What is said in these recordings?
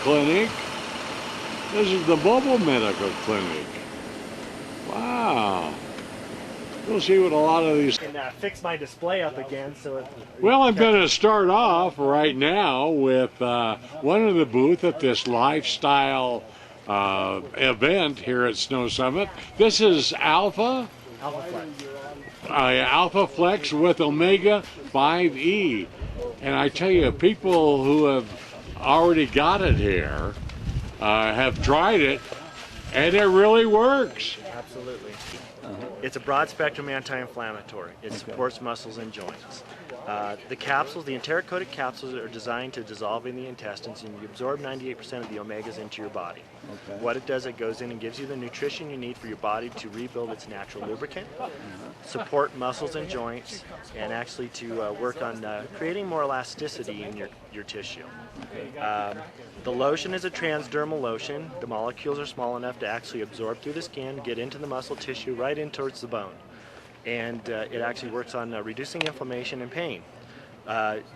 clinic. This is the mobile medical clinic. Wow. We'll see what a lot of these... I can fix my display up again so it... Well, I'm going to start off right now with one of the booths at this lifestyle event here at Snow Summit. This is Alpha Flex with Omega 5E. And I tell you, people who have already got it here have tried it, and it really works. Absolutely. It's a broad spectrum anti-inflammatory. It supports muscles and joints. The capsules, the enteric-coated capsules, are designed to dissolve in the intestines, and you absorb 98% of the omegas into your body. Okay. What it does, it goes in and gives you the nutrition you need for your body to rebuild its natural lubricant, support muscles and joints, and actually to work on creating more elasticity in your tissue. The lotion is a transdermal lotion. The molecules are small enough to actually absorb through the skin, get into the muscle tissue, right in towards the bone. And it actually works on reducing inflammation and pain.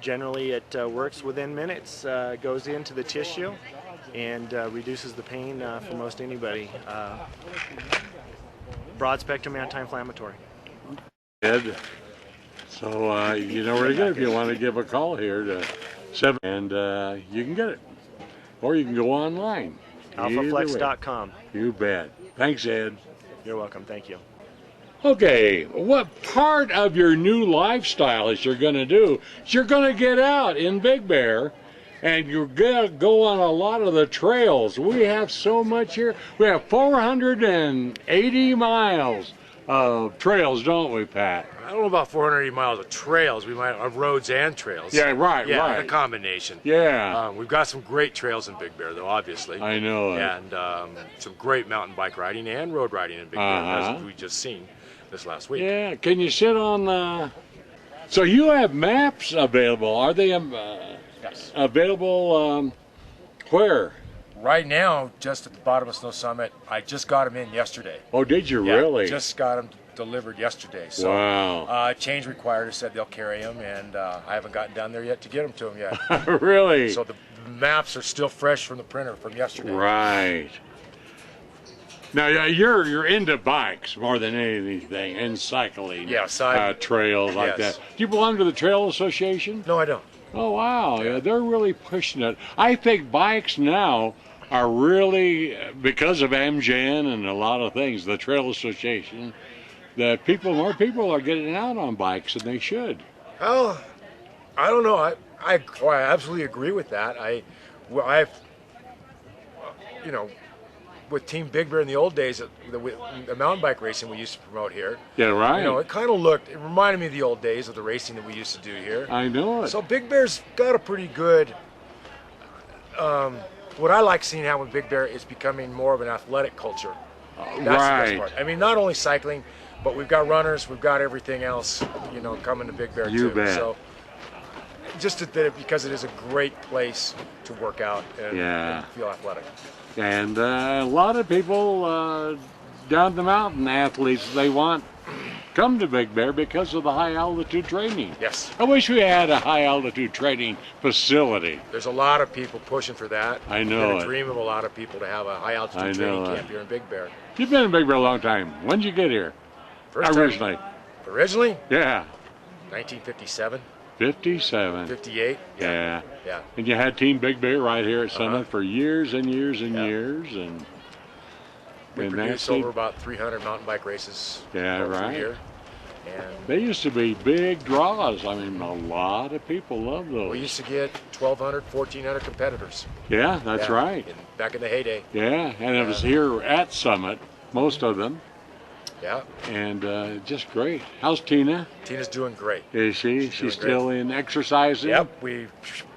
Generally, it works within minutes, goes into the tissue, and reduces the pain for most anybody. Broad spectrum anti-inflammatory. Ed, so you know where to go if you want to give a call here to 7, and you can get it. Or you can go online. Alphaflex.com. You bet. Thanks, Ed. You're welcome. Thank you. Okay, what part of your new lifestyle is you're going to do is you're going to get out in Big Bear, and you're going to go on a lot of the trails. We have so much here. We have 480 miles of trails, don't we, Pat? I don't know about 480 miles of trails. We might have roads and trails. Yeah, right, yeah, right. A combination. Yeah. We've got some great trails in Big Bear, though, obviously. I know it. And some great mountain bike riding and road riding in Big Bear, as we just seen this last week. Yeah, can you sit on the... So you have maps available. Are they yes. available where? Right now, just at the bottom of Snow Summit, I just got them in yesterday. Oh, did you yeah, really? Just got them delivered yesterday. So, wow. Change required, said they'll carry them, and I haven't gotten down there yet to get them to them yet. Really? So the maps are still fresh from the printer from yesterday. Right. Now you're into bikes more than anything, and cycling. Yes, trails like that. Do you belong to the Trail Association? No, I don't. Oh wow, yeah, they're really pushing it. I think bikes now are really, because of AmGen and a lot of things, the Trail Association, that more people are getting out on bikes than they should. Well, I don't know. I absolutely agree with that. You know, with Team Big Bear in the old days, the mountain bike racing we used to promote here. Yeah, right. You know, it reminded me of the old days of the racing that we used to do here. I know it. So Big Bear's got a pretty good, what I like seeing how with Big Bear is becoming more of an athletic culture. That's the best part. I mean, not only cycling, but we've got runners, we've got everything else, you know, coming to Big Bear too. You bet. So just because it is a great place to work out and feel athletic. And a lot of people down the mountain, athletes, they come to Big Bear because of the high altitude training. Yes. I wish we had a high altitude training facility. There's a lot of people pushing for that. I know it's a dream of a lot of people to have a high altitude training camp here in Big Bear. You've been in Big Bear a long time. When did you get here? Originally? Yeah. 1957. 57. 58. Yeah. Yeah. And you had Team Big Bear right here at Summit for years and years and years, and we produced over about 300 mountain bike races. Yeah, right. Year. And they used to be big draws. I mean, a lot of people love those. We used to get 1,200, 1,400 competitors. Yeah, that's right. Back in the heyday. Yeah, and it was here at Summit, most of them. Yeah. And just great. How's Tina? Tina's doing great. Is she? She's still in exercising? Yep. We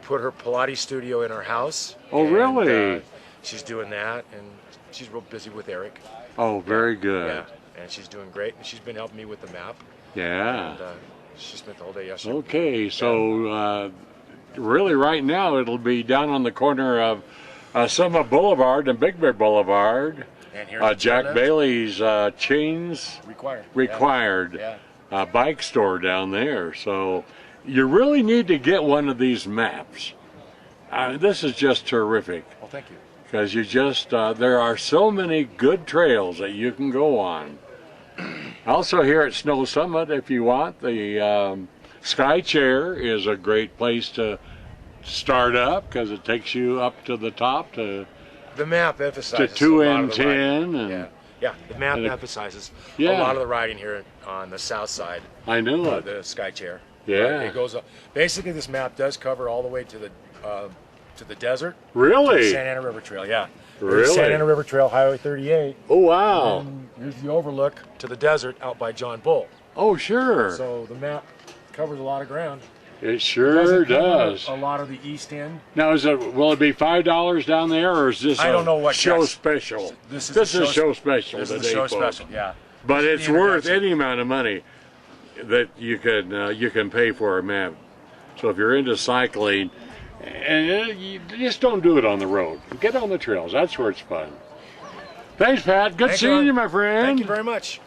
put her Pilates studio in her house. Oh, really? She's doing that, and she's real busy with Eric. Oh, very good. Yeah, and she's doing great. And she's been helping me with the map. Yeah. And she spent the whole day yesterday. Okay, so really right now it'll be down on the corner of Summit Boulevard and Big Bear Boulevard. And here's Jack Bailey's Chains Required bike store down there. So you really need to get one of these maps. This is just terrific. Well, thank you. because you just there are so many good trails that you can go on. Also here at Snow Summit, if you want, the Sky Chair is a great place to start up because it takes you up to the top to The map emphasizes to 2 a lot and of the riding. 10 and Yeah, the map And it- emphasizes Yeah. a lot of the riding here on the south side I know of it. the Sky Chair. Yeah. It goes up. Basically, this map does cover all the way to the desert. Really? Santa Ana River Trail, yeah. Really? There's Santa Ana River Trail, Highway 38. Oh wow. And here's the overlook to the desert out by John Bull. Oh sure. So the map covers a lot of ground. It sure Doesn't cover does. A lot of the east end. Now will it be $5 down there, or is this I don't know what show Jack's- special? This is This the is show special This is today, the show folks. special, yeah. But This is it's the worth introduction. any amount of money that you can pay for a map. So if you're into cycling, and you just don't do it on the road. Get on the trails. That's where it's fun. Thanks, Pat. Good Thank seeing you. you, my friend. Thank you very much.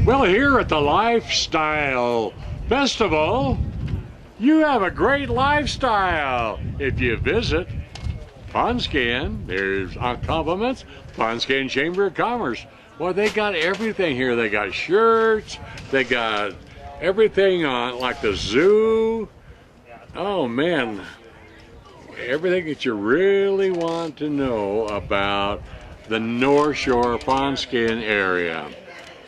Well, here at the Lifestyle Festival, you have a great lifestyle. If you visit Pawnskin, there's compliments, Pawnskin Chamber of Commerce. Well, they got everything here. They got shirts, they got everything on, like the zoo. Oh man, everything that you really want to know about the North Shore Pawnskin area.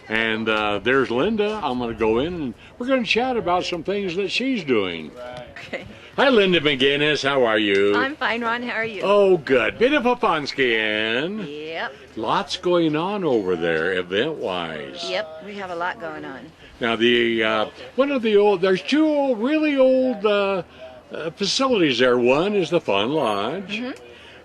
And there's Linda. I'm going to go in and we're going to chat about some things that she's doing. Okay. Hi, Linda McGinnis. How are you? I'm fine, Ron. How are you? Oh, good. Beautiful Pawnskin. Yep. Lots going on over there, event-wise. Yep. We have a lot going on. Now, there's two really old facilities there. One is the Fun Lodge,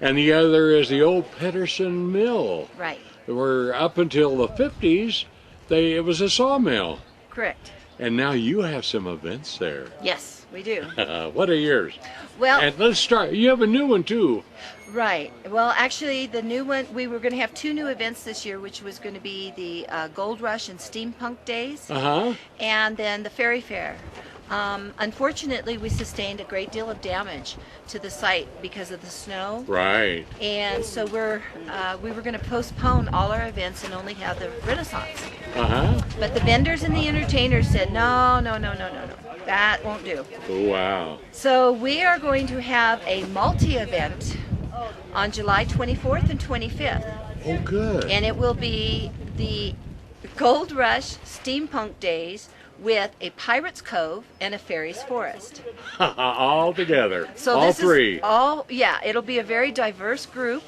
and the other is the old Pedersen Mill. Right. Where up until the 50s, it was a sawmill. Correct. And now you have some events there. Yes, we do. What are yours? Well, And let's start. You have a new one too. right. Well, actually, the new one, we were going to have two new events this year, which was going to be the Gold Rush and Steampunk Days, Uh-huh. and then the Ferry Fair. Unfortunately, we sustained a great deal of damage to the site because of the snow. Right. And so we were going to postpone all our events and only have the Renaissance. Uh-huh. But the vendors and the entertainers said, no, that won't do. Oh, wow. So we are going to have a multi-event on July 24th and 25th. Oh, good. And it will be the Gold Rush Steampunk Days with a Pirate's Cove and a Fairies Forest. All together. So all this three. is all, yeah, it'll be a very diverse group.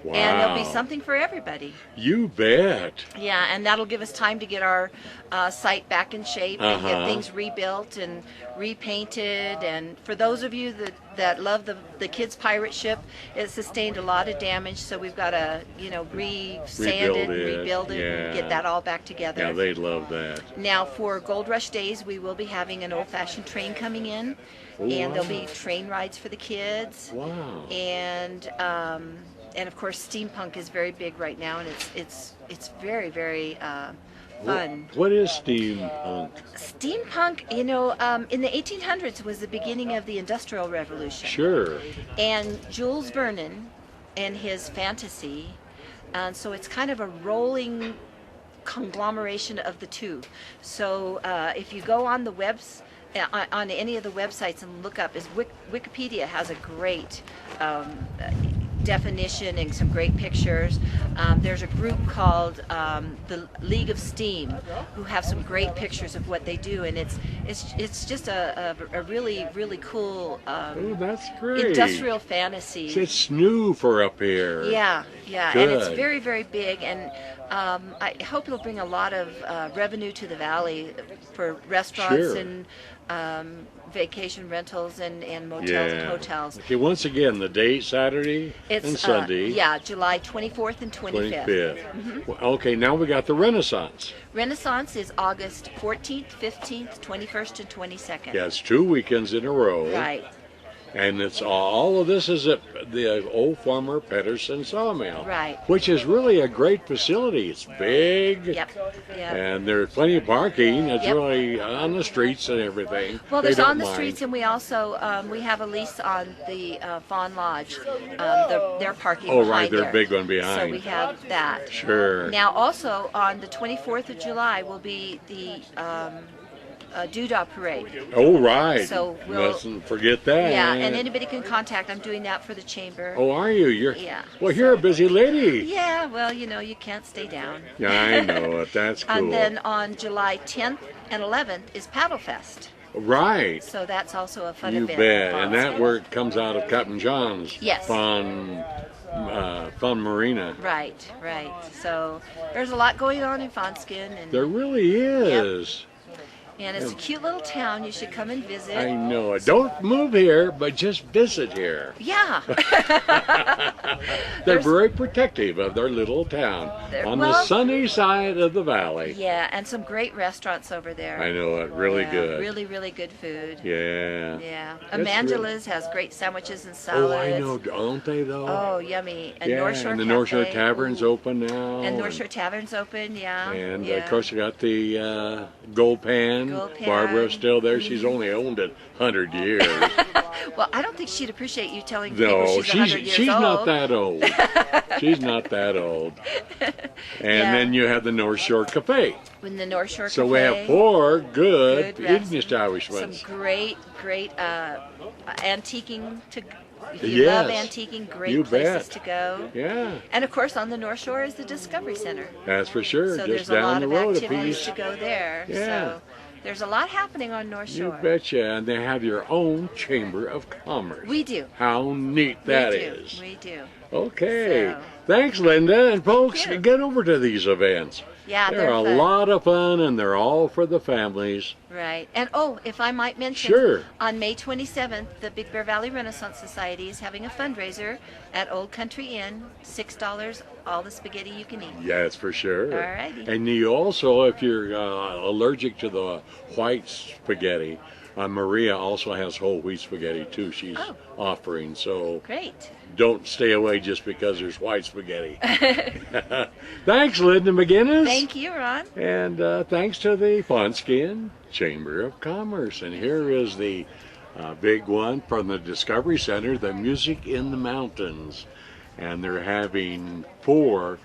And there'll be Wow. something for everybody. You bet. Yeah, and that'll give us time to get our site back in shape and get Uh-huh. things rebuilt and repainted. And for those of you that love the kids' pirate ship, it sustained a lot of damage, so we've got to, re-sand it, rebuild it, and yeah. get that all back together. Yeah, they love that. Now, for Gold Rush Days, we will be having an old-fashioned train coming in, and there'll be train rides for the kids. Wow. And of course, steampunk is very big right now, and it's very, very fun. What is steampunk? Steampunk, in the 1800s was the beginning of the Industrial Revolution. Sure. And Jules Vernon and his fantasy, and so it's kind of a rolling conglomeration of the two. So if you go on the on any of the websites and look up, Wikipedia has a great definition and some great pictures. There's a group called the League of Steam who have some great pictures of what they do, and it's just a really, really cool Oh, that's great. industrial fantasy. It's new for up here. Yeah, and it's Good. very, very big, and I hope it'll bring a lot of revenue to the valley for restaurants Sure. and vacation rentals and motels and hotels. Okay, once again, the date, Saturday It's and Sunday. yeah, July 24th and 25th. 25th. Well, okay, now we got the Renaissance. Renaissance is August 14th, 15th, 21st, and 22nd. Yeah, it's 2 weekends in a row. Right. And it's all of this is at the old former Pedersen sawmill, Right. which is really a great facility. It's big, Yep. Yep. and there's plenty of parking. It's Yep. really on the streets and everything. Well, They there's don't on the mind. streets, and we also we have a lease on the Fawn Lodge, their parking. Oh, behind right, their there. big one So behind. we have that. Sure. Now, also on the 24th of July will be the Doodah Parade. Oh, right. So we'll- Mustn't forget that. Yeah, and anybody can contact. I'm doing that for the chamber. Oh, are you? Yeah. Well, you're a busy lady. Yeah, well, you know, you can't stay down. Yeah, I know it. That's cool. And then on July 10th and 11th is Paddle Fest. Right. So that's also a fun You event. bet. And that work comes out of Captain John's Yes. Fun Marina. Right, right. So there's a lot going on in Fawnskin, There really is. and it's a cute little town. You should come and visit. I know it. Don't move here, but just visit here. Yeah. They're There's- very protective of their little town on the well- sunny side of the valley. Yeah, and some great restaurants over there. I know it. Really Yeah, good. Really, really good food. Yeah. Yeah. That's Amangela's has great sandwiches and salads. Oh, I know. Don't they, though? Oh, yummy. And yeah, North Shore and the North Shore Cafe. Tavern's Ooh. open now. And North Shore Tavern's open, yeah. And yeah. of course, you got the Gold Pan. Gold Pan. Barbara's still there. She's only owned it 100 years. Well, I don't think she'd appreciate you telling people No, she's 100 years she's old. not that old. She's not that old. And Yeah. then you have the North Shore Cafe. In the North Shore So Cafe. we have four good Good eating rest- establishments. Some great antiquing to. If you Yes. love antiquing, great You places bet. to go. Yeah, And of course, on the North Shore is the Discovery Center. that's for sure. So Just there's a lot down the of road a activities piece. to go there. Yeah. So there's a lot happening on North You Shore. betcha. And they have your own Chamber of Commerce. We do. How neat that we is. do. We do. Okay. So- Thanks, Linda. And folks, you. get over to these events. Yeah, They're a fun. lot of fun, and they're all for the families. Right. And oh, if I might mention, Sure. on May 27th, the Big Bear Valley Renaissance Society is having a fundraiser at Old Country Inn. $6, all the spaghetti you can eat. Yes, for sure. Alrighty. And you also, if you're allergic to the white spaghetti, Maria also has whole wheat spaghetti too. She's Oh. offering, so Great. don't stay away just because there's white spaghetti. Thanks, Linda McGinnis. Thank you, Ron. And thanks to the Fawnskin Chamber of Commerce. And here is the big one from the Discovery Center, the Music in the Mountains. And they're having 4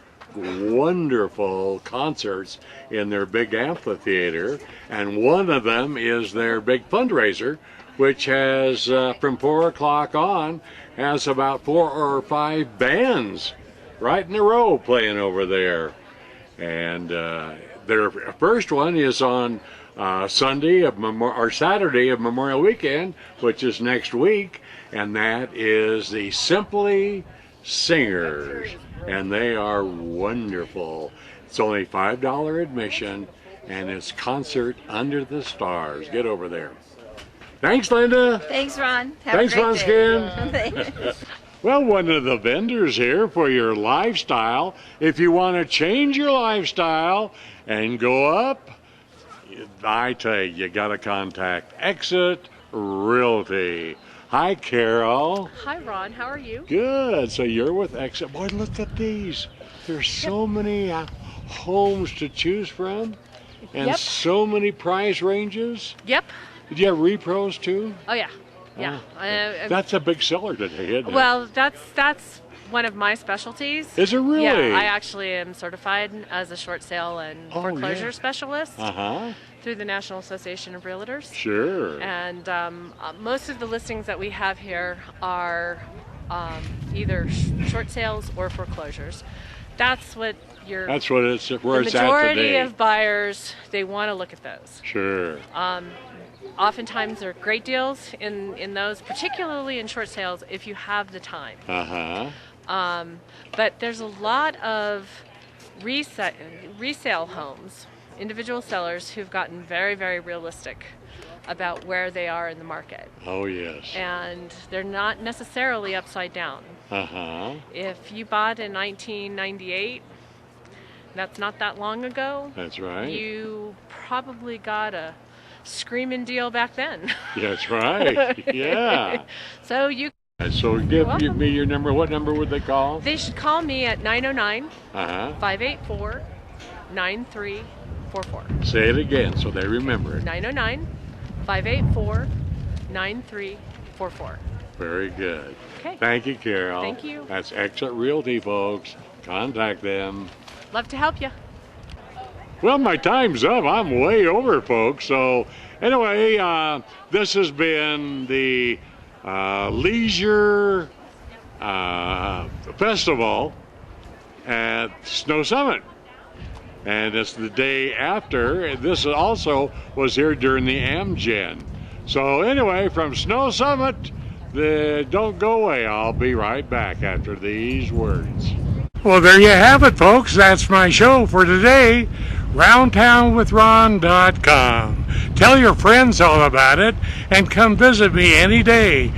wonderful concerts in their big amphitheater. And one of them is their big fundraiser, which has, from 4 o'clock on, has about 4 or 5 bands right in a row playing over there. And their first one is on Saturday of Memorial Weekend, which is next week, and that is the Simply Singers, and they are wonderful. It's only $5 admission, and it's Concert Under the Stars. Get over there. Thanks, Linda. Thanks, Ron. Have Thanks, a great Fawnskin. day. Well, one of the vendors here for your lifestyle. If you want to change your lifestyle and go up, I tell you got to contact Exit Realty. Hi, Carol. Hi, Ron. How are you? Good. So you're with Exit. Boy, look at these. There's so many homes to choose from, and Yep. so many price ranges. Yep. Did you have repros too? Oh, yeah. Yeah. That's a big seller today, isn't it? Well, that's one of my specialties. Is it really? Yeah, I actually am certified as a short sale and Oh, foreclosure yeah. specialist Uh-huh. through the National Association of Realtors. Sure. And most of the listings that we have here are either short sales or foreclosures. That's what your That's what it's where the it's at majority today. of buyers, they want to look at those. Sure. Oftentimes there are great deals in those, particularly in short sales if you have the time. Uh-huh. But there's a lot of resale homes, individual sellers who've gotten very, very realistic about where they are in the market. Oh, yes. And they're not necessarily upside down. Uh-huh. If you bought in 1998, that's not that long ago, That's right. you probably got a screaming deal back then. That's right. Yeah. So you So give me your number. What number would they call? They should call me at 909 Uh-huh. 584 9344. Say it again so they remember it. 909 584 9344. Very good. Okay. Thank you, Carol. Thank you. That's Exit Realty, folks. Contact them. Love to help you. Well, my time's up. I'm way over, folks. So, anyway, this has been the Leisure Festival at Snow Summit. And it's the day after. This also was here during the Amgen. So, anyway, from Snow Summit, don't go away. I'll be right back after these words. Well, there you have it, folks. That's my show for today. RoundTownWithRon.com. Tell your friends all about it and come visit me any day.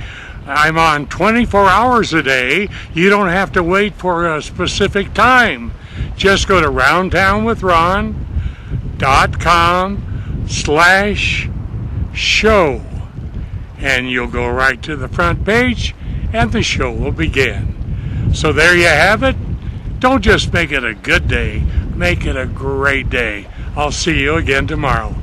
I'm on 24 hours a day. You don't have to wait for a specific time. Just go to RoundTownWithRon.com/show and you'll go right to the front page and the show will begin. So there you have it. Don't just make it a good day, make it a great day. I'll see you again tomorrow.